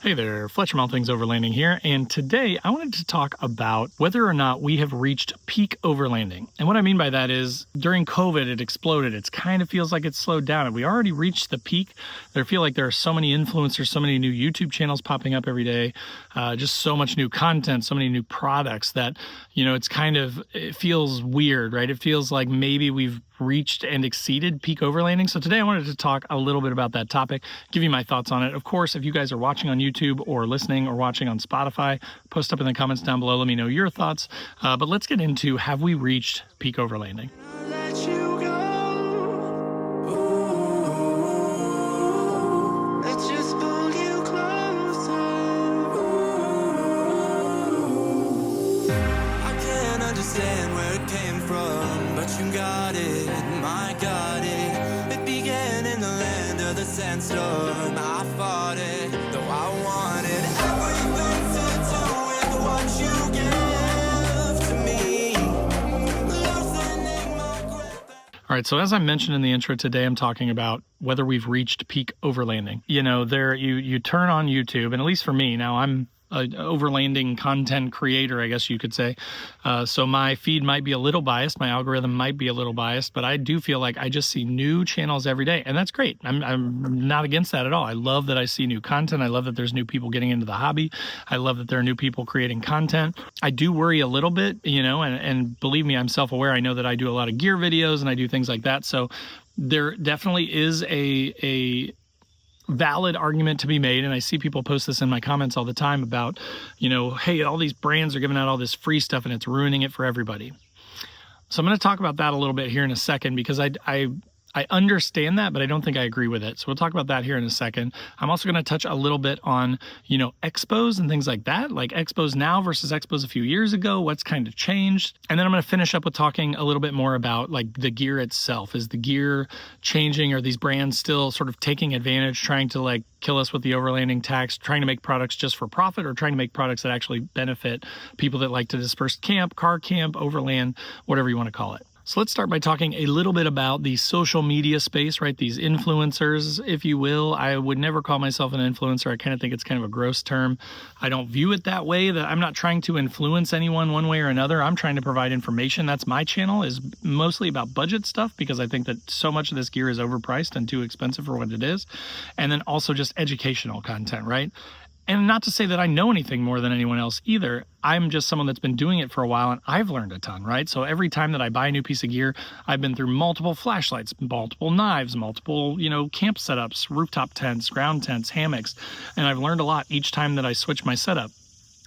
Hey there, Fletcher from All Things Overlanding here, and today I wanted to talk about whether or not we have reached peak overlanding. And what I mean by that is, during COVID, it exploded. It kind of feels like it's slowed down. Have we already reached the peak? I feel like there are so many influencers, so many new YouTube channels popping up every day, just so much new content, so many new products that, it feels weird, right? It feels like maybe we've reached and exceeded peak overlanding. So today I wanted to talk a little bit about that topic, give you my thoughts on it. Of course, if you guys are watching on YouTube or listening or watching on Spotify, post up in the comments down below. Let me know your thoughts. But let's get into, have we reached peak overlanding? Understand where it came from, but you got it, my got it. It began in the land of the sandstorm. I fought it, though I wanted everything to do with what you give to me. Loosening my grip. All right, so as I mentioned in the intro today, I'm talking about whether we've reached peak overlanding. You know, you turn on YouTube, and at least for me, now I'm an overlanding content creator, I guess you could say. So my feed might be a little biased, my algorithm might be a little biased, but I do feel like I just see new channels every day, and that's great. I'm not against that at all. I love that I see new content. I love that there's new people getting into the hobby. I love that there are new people creating content. I do worry a little bit, and believe me, I'm self-aware. I know that I do a lot of gear videos and I do things like that. So there definitely is a valid argument to be made, and I see people post this in my comments all the time about, hey, all these brands are giving out all this free stuff and it's ruining it for everybody. So I'm going to talk about that a little bit here in a second, because I understand that, but I don't think I agree with it. So we'll talk about that here in a second. I'm also going to touch a little bit on, expos and things like that, like expos now versus expos a few years ago, what's kind of changed. And then I'm going to finish up with talking a little bit more about like the gear itself. Is the gear changing? Are these brands still sort of taking advantage, trying to like kill us with the overlanding tax, trying to make products just for profit, or trying to make products that actually benefit people that like to disperse camp, car camp, overland, whatever you want to call it? So let's start by talking a little bit about the social media space, right? These influencers, if you will. I would never call myself an influencer. I kind of think it's kind of a gross term. I don't view it that way, that I'm not trying to influence anyone one way or another. I'm trying to provide information. That's my channel, is mostly about budget stuff, because I think that so much of this gear is overpriced and too expensive for what it is. And then also just educational content, right? And not to say that I know anything more than anyone else either. I'm just someone that's been doing it for a while, and I've learned a ton, right? So every time that I buy a new piece of gear, I've been through multiple flashlights, multiple knives, multiple, camp setups, rooftop tents, ground tents, hammocks. And I've learned a lot each time that I switch my setup.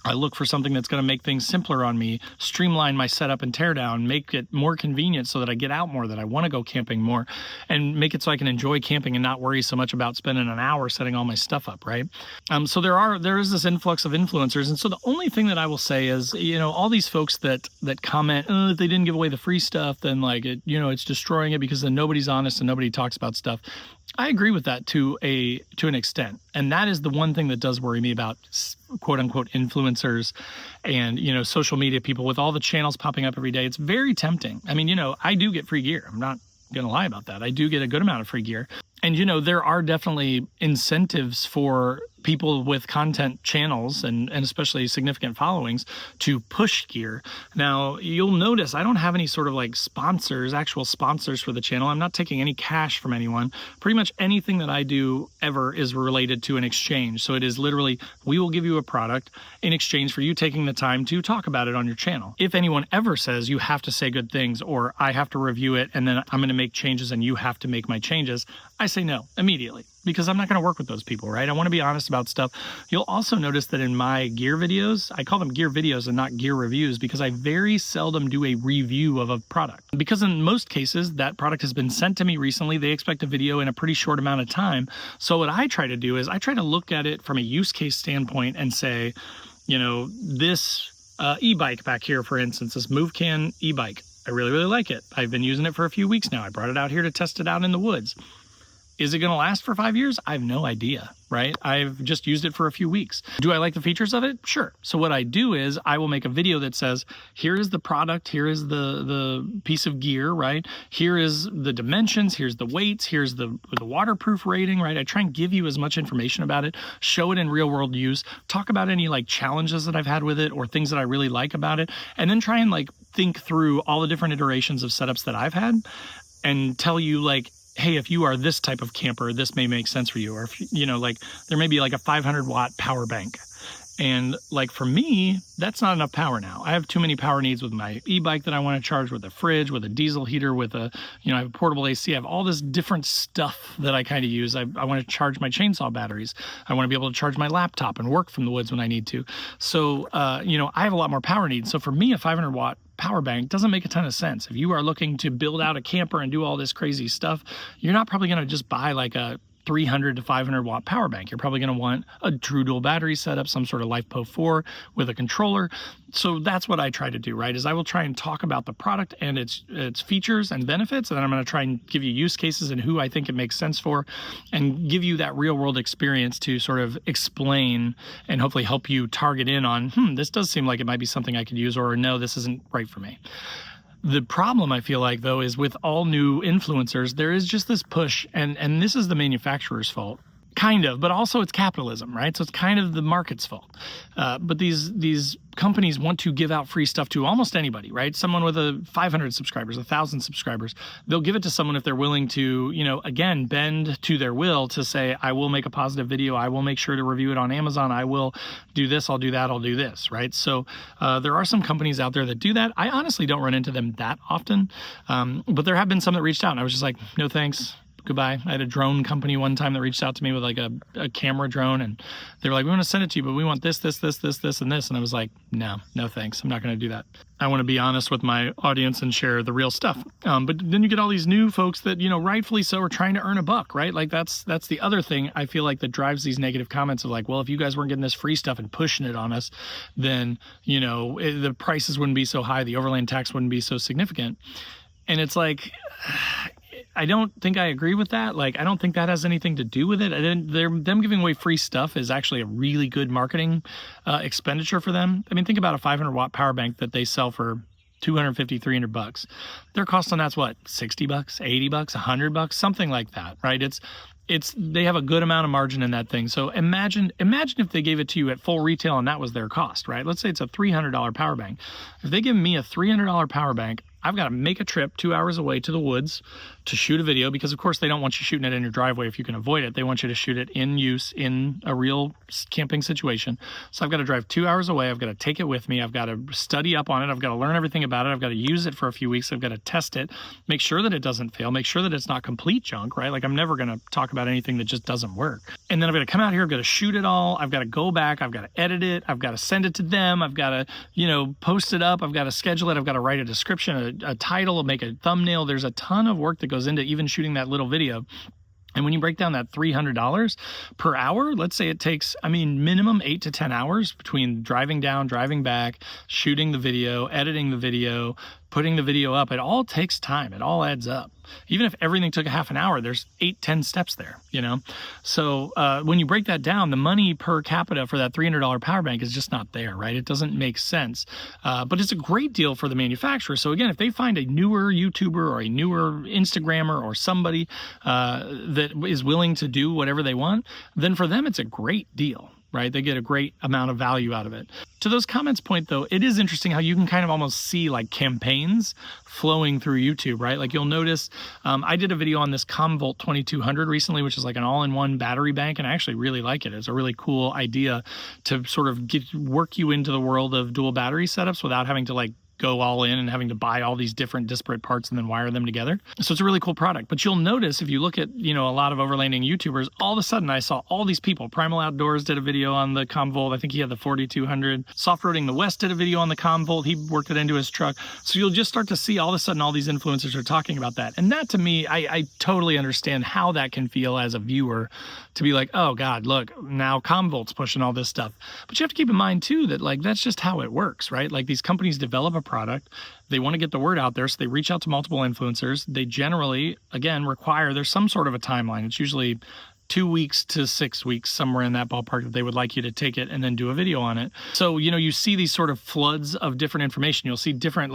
I look for something that's going to make things simpler on me, streamline my setup and teardown, make it more convenient so that I get out more, that I want to go camping more, and make it so I can enjoy camping and not worry so much about spending an hour setting all my stuff up, right? So there is this influx of influencers. And so the only thing that I will say is, all these folks that comment, if they didn't give away the free stuff, then it's destroying it because then nobody's honest and nobody talks about stuff. I agree with that to an extent. And that is the one thing that does worry me about quote unquote influencers and, social media people with all the channels popping up every day. It's very tempting. I mean, I do get free gear. I'm not going to lie about that. I do get a good amount of free gear. And, there are definitely incentives for people with content channels and especially significant followings to push gear. Now, you'll notice I don't have any sort of like actual sponsors for the channel. I'm not taking any cash from anyone. Pretty much anything that I do ever is related to an exchange. So it is literally, we will give you a product in exchange for you taking the time to talk about it on your channel. If anyone ever says you have to say good things, or I have to review it and then I'm going to make changes and you have to make my changes, I say no immediately, because I'm not going to work with those people, right? I want to be honest about stuff. You'll also notice that in my gear videos, I call them gear videos and not gear reviews, because I very seldom do a review of a product. Because in most cases, that product has been sent to me recently. They expect a video in a pretty short amount of time. So what I try to do is I try to look at it from a use case standpoint and say, this e-bike back here, for instance, this MoveCan e-bike, I really, really like it. I've been using it for a few weeks now. I brought it out here to test it out in the woods. Is it going to last for 5 years? I have no idea, right? I've just used it for a few weeks. Do I like the features of it? Sure. So what I do is I will make a video that says, here is the product, here is the piece of gear, right? Here is the dimensions, here's the weights, here's the waterproof rating, right? I try and give you as much information about it, show it in real world use, talk about any like challenges that I've had with it or things that I really like about it, and then try and like think through all the different iterations of setups that I've had and tell you like, hey, if you are this type of camper, this may make sense for you. Or, if, you know, like there may be like a 500 watt power bank. And like for me, that's not enough power now. I have too many power needs with my e-bike that I want to charge, with a fridge, with a diesel heater, with a, you know, I have a portable AC. I have all this different stuff that I kind of use. I want to charge my chainsaw batteries. I want to be able to charge my laptop and work from the woods when I need to. So, you know, I have a lot more power needs. So for me, a 500 watt power bank doesn't make a ton of sense. If you are looking to build out a camper and do all this crazy stuff, you're not probably going to just buy like a 300 to 500 watt power bank. You're probably going to want a true dual battery setup, some sort of LifePo 4 with a controller. So that's what I try to do, right? Is I will try and talk about the product and its features and benefits, and then I'm going to try and give you use cases and who I think it makes sense for, and give you that real world experience to sort of explain and hopefully help you target in on, this does seem like it might be something I could use, or no, this isn't right for me. The problem I feel like though is with all new influencers, there is just this push, and this is the manufacturer's fault, kind of, but also it's capitalism, right? So it's kind of the market's fault. But these companies want to give out free stuff to almost anybody, right? Someone with 500 subscribers, 1,000 subscribers, they'll give it to someone if they're willing to, you know, again, bend to their will to say, I will make a positive video. I will make sure to review it on Amazon. I will do this. I'll do that. I'll do this, right? So there are some companies out there that do that. I honestly don't run into them that often, but there have been some that reached out and I was just like, no, thanks. Goodbye. I had a drone company one time that reached out to me with like a camera drone, and they were like, we want to send it to you, but we want this, and this. And I was like, no thanks. I'm not going to do that. I want to be honest with my audience and share the real stuff. But then you get all these new folks that, you know, rightfully so, are trying to earn a buck, right? Like that's the other thing I feel like that drives these negative comments of like, well, if you guys weren't getting this free stuff and pushing it on us, then, you know, the prices wouldn't be so high. The overland tax wouldn't be so significant. And it's like, I don't think I agree with that. Like, I don't think that has anything to do with it. Them giving away free stuff is actually a really good marketing expenditure for them. I mean, think about a 500 watt power bank that they sell for $250, $300. Their cost on that's what, $60, $80, $100, something like that, right? They have a good amount of margin in that thing. So imagine if they gave it to you at full retail and that was their cost, right? Let's say it's a $300 power bank. If they give me a $300 power bank, I've got to make a trip 2 hours away to the woods to shoot a video, because of course they don't want you shooting it in your driveway if you can avoid it. They want you to shoot it in use in a real camping situation. So I've got to drive 2 hours away. I've got to take it with me. I've got to study up on it. I've got to learn everything about it. I've got to use it for a few weeks. I've got to test it, make sure that it doesn't fail, make sure that it's not complete junk, right? Like I'm never going to talk about anything that just doesn't work. And then I've got to come out here. I've got to shoot it all. I've got to go back. I've got to edit it. I've got to send it to them. I've got to, you know, post it up. I've got to schedule it. I've got to write a description, a title, make a thumbnail. There's a ton of work that goes into even shooting that little video. And when you break down that $300 per hour, let's say it takes, minimum 8 to 10 hours between driving down, driving back, shooting the video, editing the video, putting the video up. It all takes time. It all adds up. Even if everything took a half an hour, there's 8-10 steps there, you know? So when you break that down, the money per capita for that $300 power bank is just not there, right? It doesn't make sense. But it's a great deal for the manufacturer. So again, if they find a newer YouTuber or a newer Instagrammer or somebody that is willing to do whatever they want, then for them, it's a great deal. Right? They get a great amount of value out of it. To those comments point though, it is interesting how you can kind of almost see like campaigns flowing through YouTube, right? Like you'll notice, I did a video on this ComVolt 2200 recently, which is like an all-in-one battery bank, and I actually really like it. It's a really cool idea to sort of work you into the world of dual battery setups without having to like go all in and having to buy all these different disparate parts and then wire them together. So it's a really cool product. But you'll notice if you look at, you know, a lot of overlanding YouTubers, all of a sudden I saw all these people. Primal Outdoors did a video on the ComVolt. I think he had the 4200. Soft-Roading the West did a video on the ComVolt. He worked it into his truck. So you'll just start to see all of a sudden all these influencers are talking about that. And that to me, I totally understand how that can feel as a viewer to be like, oh God, look, now ComVolt's pushing all this stuff. But you have to keep in mind too that like that's just how it works, right? Like these companies develop a product. They want to get the word out there, so they reach out to multiple influencers. They generally, again, there's some sort of a timeline. It's usually 2 weeks to 6 weeks, somewhere in that ballpark, that they would like you to take it and then do a video on it. So, you see these sort of floods of different information. You'll see different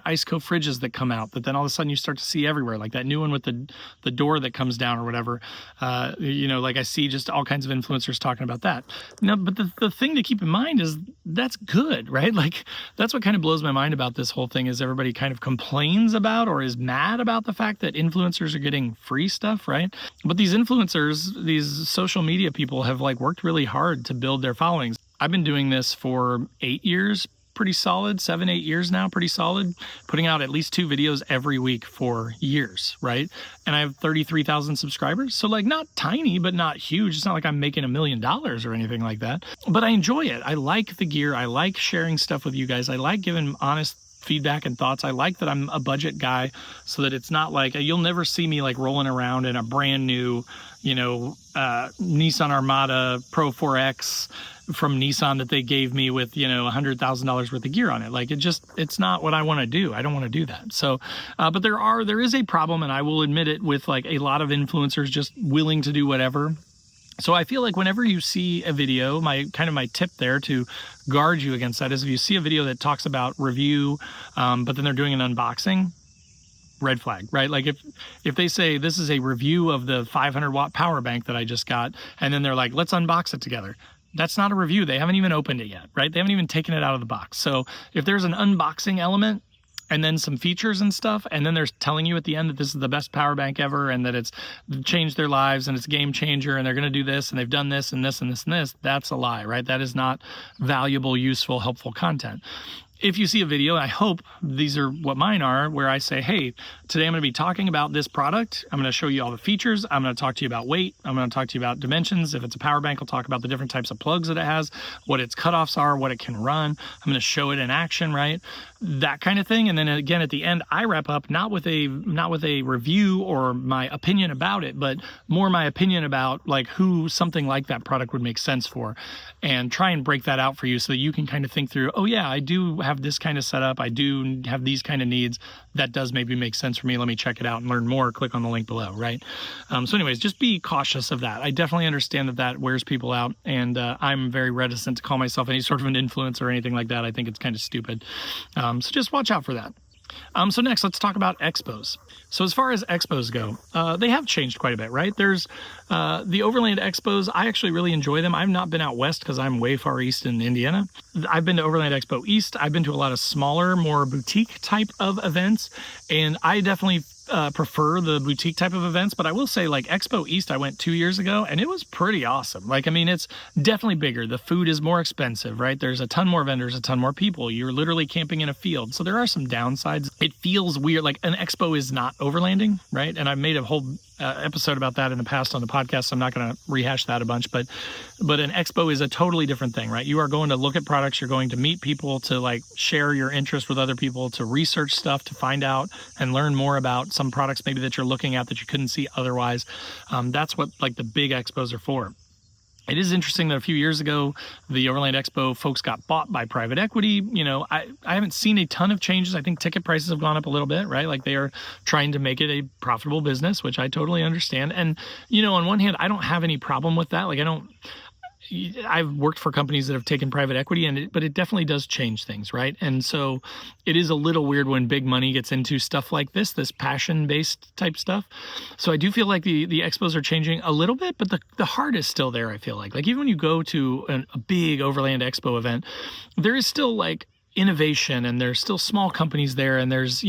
ice cold fridges that come out that then all of a sudden you start to see everywhere, like that new one with the door that comes down or whatever. Like I see just all kinds of influencers talking about that. Now, but the thing to keep in mind is that's good, right? Like, that's what kind of blows my mind about this whole thing, is everybody kind of complains about or is mad about the fact that influencers are getting free stuff, right? But these influencers, these social media people, have worked really hard to build their followings. I've been doing this for 8 years, pretty solid, 7, 8 years now, pretty solid, putting out at least 2 videos every week for years, right? And I have 33,000 subscribers. So not tiny, but not huge. It's not like I'm making $1 million or anything like that, but I enjoy it. I like the gear. I like sharing stuff with you guys. I like giving honest feedback and thoughts. I like that I'm a budget guy, so that it's not you'll never see me rolling around in a brand new, Nissan Armada Pro 4X from Nissan that they gave me with, $100,000 worth of gear on it. It's not what I want to do. I don't want to do that. So, but there is a problem, and I will admit it, with a lot of influencers just willing to do whatever. So I feel whenever you see a video, my tip there to guard you against that is, if you see a video that talks about review, but then they're doing an unboxing, red flag, right? If they say this is a review of the 500 watt power bank that I just got, and then they're like, let's unbox it together. That's not a review. They haven't even opened it yet, right? They haven't even taken it out of the box. So if there's an unboxing element, and then some features and stuff, and then they're telling you at the end that this is the best power bank ever, and that it's changed their lives, and it's a game changer, and they're going to do this, and they've done this, and this, and this, and this, that's a lie, right? That is not valuable, useful, helpful content. If you see a video, I hope these are what mine are, where I say, hey, today I'm going to be talking about this product. I'm going to show you all the features. I'm going to talk to you about weight. I'm going to talk to you about dimensions. If it's a power bank, I'll talk about the different types of plugs that it has, what its cutoffs are, what it can run. I'm going to show it in action, right? That kind of thing. And then again, at the end, I wrap up not with a review or my opinion about it, but more my opinion about who something like that product would make sense for, and try and break that out for you so that you can kind of think through, oh yeah, I do have this kind of setup. I do have these kind of needs. That does maybe make sense for me. Let me check it out and learn more. Click on the link below, right? So anyways, just be cautious of that. I definitely understand that wears people out, and I'm very reticent to call myself any sort of an influencer or anything like that. I think it's kind of stupid. So just watch out for that. So next, let's talk about expos. So as far as expos go, they have changed quite a bit, right? There's the Overland expos. I actually really enjoy them. I've not been out west because I'm way far east in Indiana. I've been to Overland Expo East. I've been to a lot of smaller, more boutique type of events, and I definitely prefer the boutique type of events. But I will say, Expo East, I went 2 years ago, and it was pretty awesome. It's definitely bigger. The food is more expensive, right? There's a ton more vendors, a ton more people. You're literally camping in a field. So there are some downsides. It feels weird. An expo is not overlanding, right? And I've made a whole episode about that in the past on the podcast, so I'm not going to rehash that a bunch, but an expo is a totally different thing, right? You are going to look at products, you're going to meet people, to share your interest with other people, to research stuff, to find out and learn more about some products maybe that you're looking at that you couldn't see otherwise. That's what the big expos are for. It is interesting that a few years ago, the Overland Expo folks got bought by private equity. I haven't seen a ton of changes. I think ticket prices have gone up a little bit, right? They are trying to make it a profitable business, which I totally understand. And, on one hand, I don't have any problem with that. I've worked for companies that have taken private equity, but it definitely does change things, right? And so it is a little weird when big money gets into stuff like this passion-based type stuff. So I do feel like the expos are changing a little bit, but the heart is still there, I feel like. Even when you go to a big Overland Expo event, there is still innovation, and there's still small companies there, and there's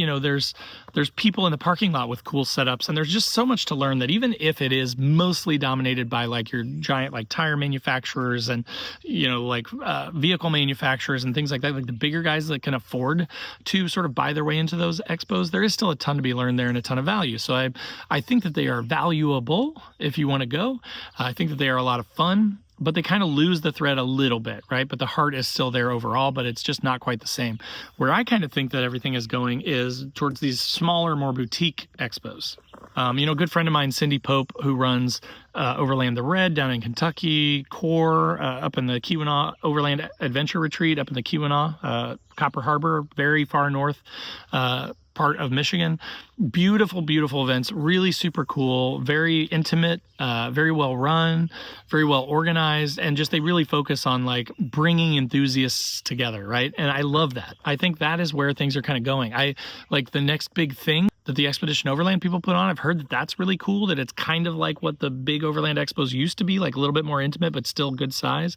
people in the parking lot with cool setups, and there's just so much to learn, that even if it is mostly dominated by your giant tire manufacturers and vehicle manufacturers and things like that, the bigger guys that can afford to sort of buy their way into those expos, there is still a ton to be learned there and a ton of value. So I think that they are valuable if you want to go. I think that they are a lot of fun, but they kind of lose the thread a little bit, right? But the heart is still there overall, but it's just not quite the same. Where I kind of think that everything is going is towards these smaller, more boutique expos. A good friend of mine, Cindy Pope, who runs Overland the Red down in Kentucky, Core up in the Keweenaw Overland Adventure Retreat up in the Keweenaw, Copper Harbor, very far north part of Michigan. Beautiful, beautiful events, really super cool, very intimate, very well run, very well organized, and just they really focus on like bringing enthusiasts together, right? And I love that. I think that is where things are kind of going. I like the next big thing that the Expedition Overland people put on. I've heard that that's really cool, that it's kind of like what the big Overland Expos used to be, like a little bit more intimate, but still good size.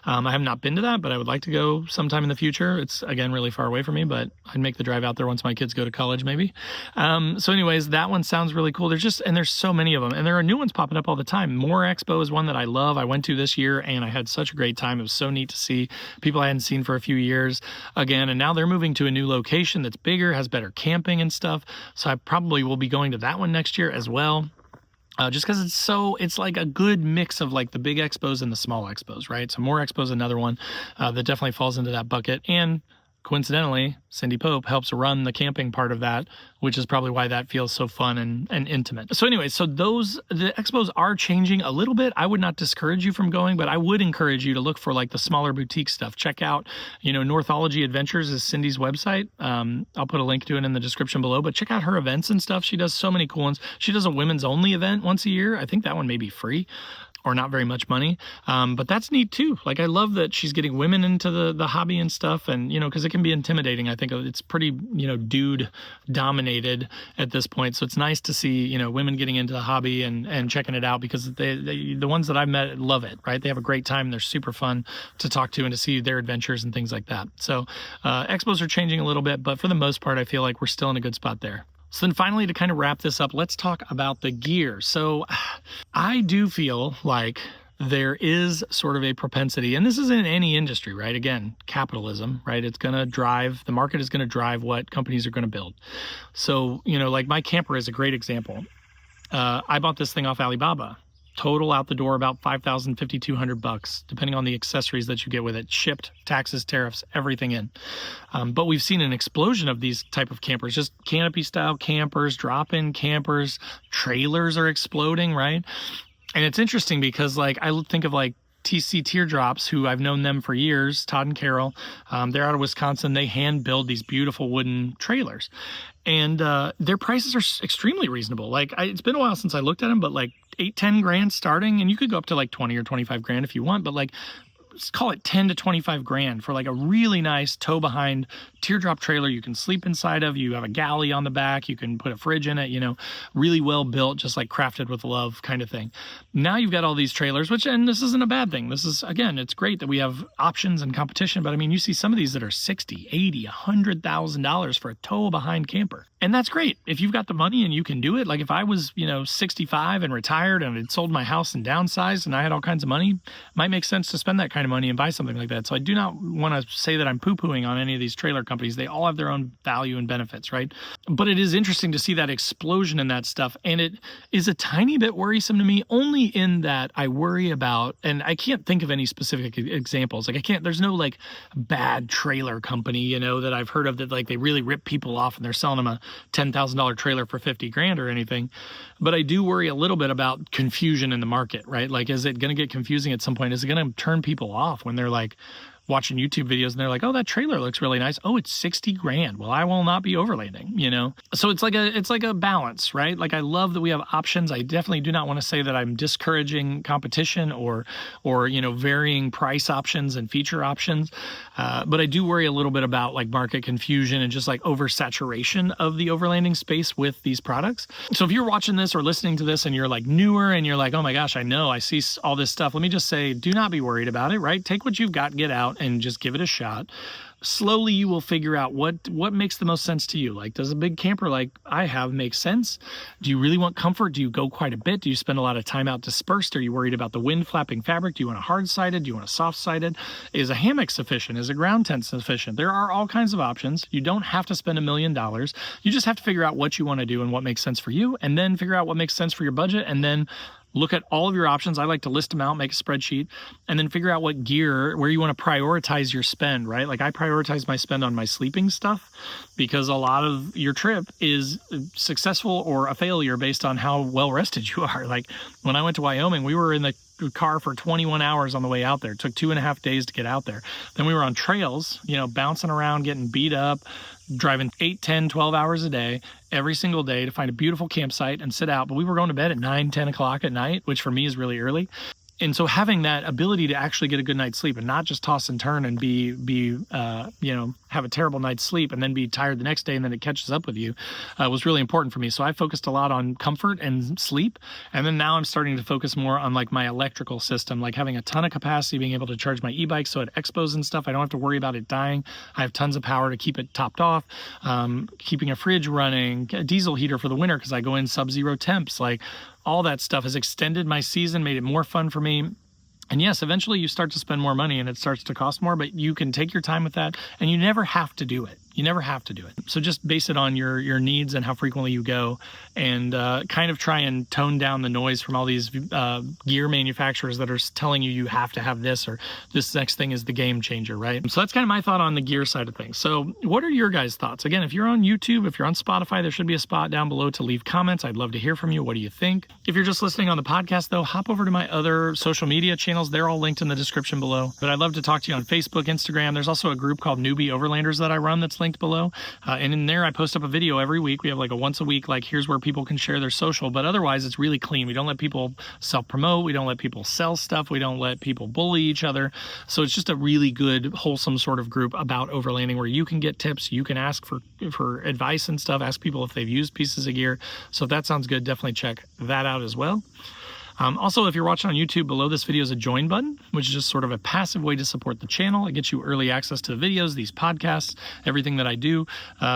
I have not been to that, but I would like to go sometime in the future. It's, again, really far away from me, but I'd make the drive out there once my kids go to college, maybe. So anyways, that one sounds really cool. There's so many of them, and there are new ones popping up all the time. More Expo is one that I love. I went to this year, and I had such a great time. It was so neat to see people I hadn't seen for a few years again, and now they're moving to a new location that's bigger, has better camping and stuff. So I probably will be going to that one next year as well. Just because it's like a good mix of like the big expos and the small expos, right? So More Expos, another one that definitely falls into that bucket. And coincidentally, Cindy Pope helps run the camping part of that, which is probably why that feels so fun and intimate. So anyway, the expos are changing a little bit. I would not discourage you from going, but I would encourage you to look for like the smaller boutique stuff. Check out, Northology Adventures is Cindy's website. I'll put a link to it in the description below, but check out her events and stuff. She does so many cool ones. She does a women's only event once a year. I think that one may be free or not very much money. But that's neat too. Like, I love that she's getting women into the hobby and stuff. And, because it can be intimidating. I think it's pretty, dude dominated at this point. So it's nice to see, women getting into the hobby and checking it out, because the ones that I've met love it, right? They have a great time. They're super fun to talk to and to see their adventures and things like that. So expos are changing a little bit, but for the most part, I feel like we're still in a good spot there. So then finally, to kind of wrap this up, let's talk about the gear. So I do feel like there is sort of a propensity, and this is in any industry, right? Again, capitalism, right? The market is going to drive what companies are going to build. So, like my camper is a great example. I bought this thing off Alibaba. Total out the door about $5,000, $5,200, depending on the accessories that you get with it, shipped, taxes, tariffs, everything in. But we've seen an explosion of these type of campers, just canopy style campers, drop-in campers, trailers are exploding, right? And it's interesting because like I think of like TC Teardrops, who I've known them for years, Todd and Carol. They're out of Wisconsin. They hand build these beautiful wooden trailers. And their prices are extremely reasonable. Like it's been a while since I looked at them, but like 8-10 grand starting, and you could go up to like 20 or 25 grand if you want, but like let's call it 10 to 25 grand for like a really nice tow behind teardrop trailer you can sleep inside of. You have a galley on the back, you can put a fridge in it, really well built, just like crafted with love kind of thing. Now you've got all these trailers, and this isn't a bad thing. This is, again, it's great that we have options and competition, but I mean, you see some of these that are $60, $80, $100,000 for a tow behind camper. And that's great. If you've got the money and you can do it, like if I was, 65 and retired and had sold my house and downsized and I had all kinds of money, it might make sense to spend that kind of money and buy something like that. So I do not want to say that I'm poo-pooing on any of these trailer companies. They all have their own value and benefits, right? But it is interesting to see that explosion in that stuff. And it is a tiny bit worrisome to me, only in that I worry about, and I can't think of any specific examples. Like there's no like bad trailer company, that I've heard of that like they really rip people off and they're selling them a $10,000 trailer for 50 grand or anything. But I do worry a little bit about confusion in the market, right? Like, is it going to get confusing at some point? Is it going to turn people off when they're like watching YouTube videos and they're like, oh, that trailer looks really nice. Oh, it's 60 grand. Well, I will not be overlanding, So it's like a balance, right? Like I love that we have options. I definitely do not want to say that I'm discouraging competition or varying price options and feature options. But I do worry a little bit about like market confusion and just like oversaturation of the overlanding space with these products. So if you're watching this or listening to this and you're like newer and you're like, oh my gosh, I see all this stuff. Let me just say, do not be worried about it, right? Take what you've got, get out, and just give it a shot. Slowly you will figure out what makes the most sense to you. Like, does a big camper like I have make sense? Do you really want comfort? Do you go quite a bit? Do you spend a lot of time out dispersed? Are you worried about the wind flapping fabric? Do you want a hard-sided? Do you want a soft-sided? Is a hammock sufficient? Is a ground tent sufficient? There are all kinds of options. You don't have to spend $1 million. You just have to figure out what you want to do and what makes sense for you, and then figure out what makes sense for your budget, and then look at all of your options. I like to list them out, make a spreadsheet, and then figure out what gear, where you want to prioritize your spend, right? Like I prioritize my spend on my sleeping stuff because a lot of your trip is successful or a failure based on how well rested you are. Like when I went to Wyoming, we were in the car for 21 hours on the way out there. It took 2.5 days to get out there. Then we were on trails, bouncing around, getting beat up, driving 8, 10, 12 hours a day, every single day to find a beautiful campsite and sit out. But we were going to bed at 9, 10 o'clock at night, which for me is really early. And so having that ability to actually get a good night's sleep and not just toss and turn and have a terrible night's sleep and then be tired the next day and then it catches up with you was really important for me. So I focused a lot on comfort and sleep. And then now I'm starting to focus more on like my electrical system, like having a ton of capacity, being able to charge my e-bike. So at expos and stuff, I don't have to worry about it dying. I have tons of power to keep it topped off, keeping a fridge running, a diesel heater for the winter because I go in sub-zero temps. Like all that stuff has extended my season, made it more fun for me. And yes, eventually you start to spend more money and it starts to cost more, but you can take your time with that and you never have to do it. You never have to do it. So just base it on your needs and how frequently you go and kind of try and tone down the noise from all these gear manufacturers that are telling you have to have this or this next thing is the game changer, right? So that's kind of my thought on the gear side of things. So what are your guys' thoughts? Again, if you're on YouTube, if you're on Spotify, there should be a spot down below to leave comments. I'd love to hear from you. What do you think? If you're just listening on the podcast though, hop over to my other social media channels. They're all linked in the description below. But I'd love to talk to you on Facebook, Instagram. There's also a group called Newbie Overlanders that I run that's linked below. And in there, I post up a video every week. We have like a once a week, like here's where people can share their social, but otherwise it's really clean. We don't let people self-promote. We don't let people sell stuff. We don't let people bully each other. So it's just a really good, wholesome sort of group about overlanding where you can get tips. You can ask for advice and stuff, ask people if they've used pieces of gear. So if that sounds good, definitely check that out as well. Also, if you're watching on YouTube, below this video is a join button, which is just sort of a passive way to support the channel. It gets you early access to the videos, these podcasts, everything that I do.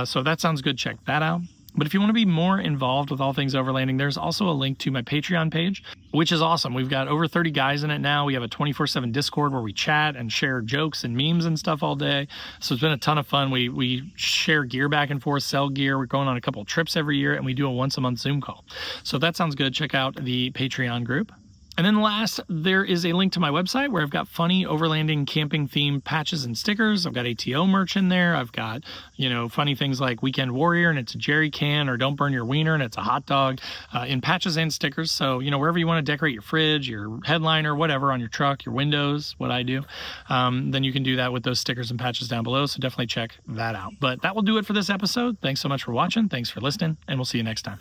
So if that sounds good, check that out. But if you want to be more involved with all things overlanding, there's also a link to my Patreon page, which is awesome. We've got over 30 guys in it now. We have a 24/7 Discord where we chat and share jokes and memes and stuff all day. So it's been a ton of fun. We share gear back and forth, sell gear. We're going on a couple of trips every year, and we do a once-a-month Zoom call. So if that sounds good, check out the Patreon group. And then last, there is a link to my website where I've got funny overlanding camping themed patches and stickers. I've got ATO merch in there. I've got, funny things like Weekend Warrior and it's a jerry can, or Don't Burn Your Wiener and it's a hot dog in patches and stickers. So, wherever you want to decorate your fridge, your headliner, whatever on your truck, your windows, what I do, then you can do that with those stickers and patches down below. So definitely check that out. But that will do it for this episode. Thanks so much for watching. Thanks for listening, and we'll see you next time.